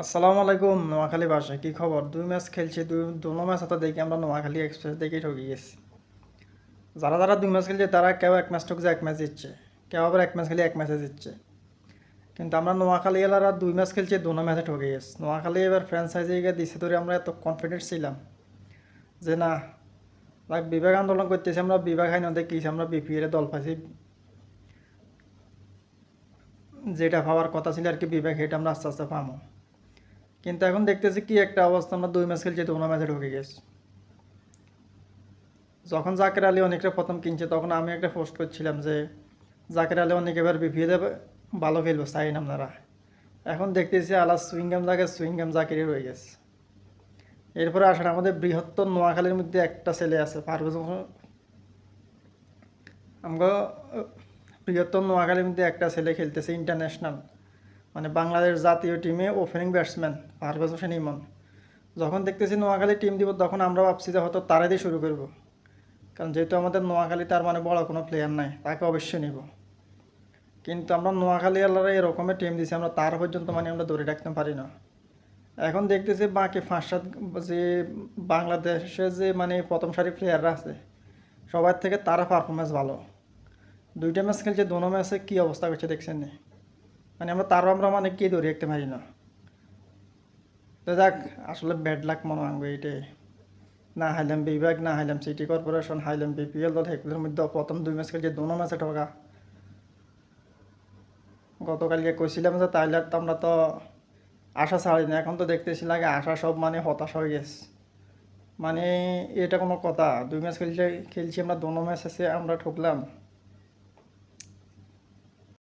আসসালামু আলাইকুম নোয়াখালী বাসায় কি খবর? 2 ম্যাচ খেলছি, দুনো ম্যাচ হাতে দেখি আমরা নোয়াখালী এক্সপ্রেস দেখেই ঠকে গেছি। যারা যারা 2 ম্যাচ খেলছে তারা কেউ এক ম্যাচ ঠকছে, এক ম্যাচ জিতছে, কেউ আবার এক ম্যাচ খেলে এক ম্যাচে জিতছে। কিন্তু আমরা নোয়াখালী এলারা 2 ম্যাচ খেলছি, দুনো ম্যাচে ঠকে গেছি। নোয়াখালী এবার ফ্র্যাঞ্চাইজি গিয়ে দিচ্ছে ধরে আমরা এত কনফিডেন্ট ছিলাম যে না, বিভাগ আন্দোলন করতেছি, আমরা বিভাগ হাই না দেখেছি, আমরা বিপিএল দল পাইছি, যেটা পাওয়ার কথা ছিল আর কি বিভাগ, এটা আমরা আস্তে আস্তে পাবো। কিন্তু এখন দেখতেছি কি একটা অবস্থা, আমরা 2 ম্যাচ খেলছি, দুনো ম্যাচে ঢুকে গেছি। যখন জাকের আলী অনেকটা প্রথম কিনছে তখন আমি একটা পোস্ট করছিলাম যে জাকের আলী অনেক এবার বিপিএলে ভালো খেলবো, চাইন আপনারা। এখন দেখতেছি আলা সুইংগাম জায়গায় সুইংগাম জাকিরই রয়ে গেছে। এরপরে আসার আমাদের বৃহত্তর নোয়াখালীর মধ্যে একটা ছেলে আছে পারভেজ হোসেন। আমরা বৃহত্তর নোয়াখালীর মধ্যে একটা ছেলে খেলতেছে ইন্টারন্যাশনাল, মানে বাংলাদেশ জাতীয় টিমে ওপেনিং ব্যাটসম্যান পারভেজ হোসেন ইমন। যখন দেখতেছি নোয়াখালী টিম দিব তখন আমরা ভাবছি যে হয়তো তারাই দিয়ে শুরু করবো, কারণ যেহেতু আমাদের নোয়াখালী তার মানে বড় কোনো প্লেয়ার নাই, তাকে অবশ্যই নিব। কিন্তু আমরা নোয়াখালী আলারা এরকমের টিম দিছি, আমরা তার পর্যন্ত মানে আমরা ধরে রাখতে পারি না। এখন দেখতেছি বাকি 5-7 যে বাংলাদেশে যে মানে প্রথম সারি প্লেয়াররা আছে সবার থেকে তারা পারফরমেন্স ভালো। 2টা ম্যাচ খেলছে, দোনো ম্যাচে কী অবস্থা করছে দেখছেন নি? মানে আমরা মানে কি ধরে রাখতে পারি না। তো যাক, আসলে ব্যাড লাক মনে হয় এইটাই। না হাইলাম বিভাগ, না হাইলাম সিটি কর্পোরেশন, হাইলাম বিপিএল দল, এগুলোর মধ্যে প্রথম 2 ম্যাচ খেলছে, দোনো ম্যাচে ঠকা। গতকালকে কইছিলাম যে তাইলে তো আমরা তো আশা ছাড়ি না, এখন তো দেখতেছি লাগে আশা সব মানে হতাশা হয়ে গেছে। মানে এটা কোনো কথা? 2 ম্যাচ খেলছি আমরা, দোনো ম্যাচ আছে আমরা ঠকলাম।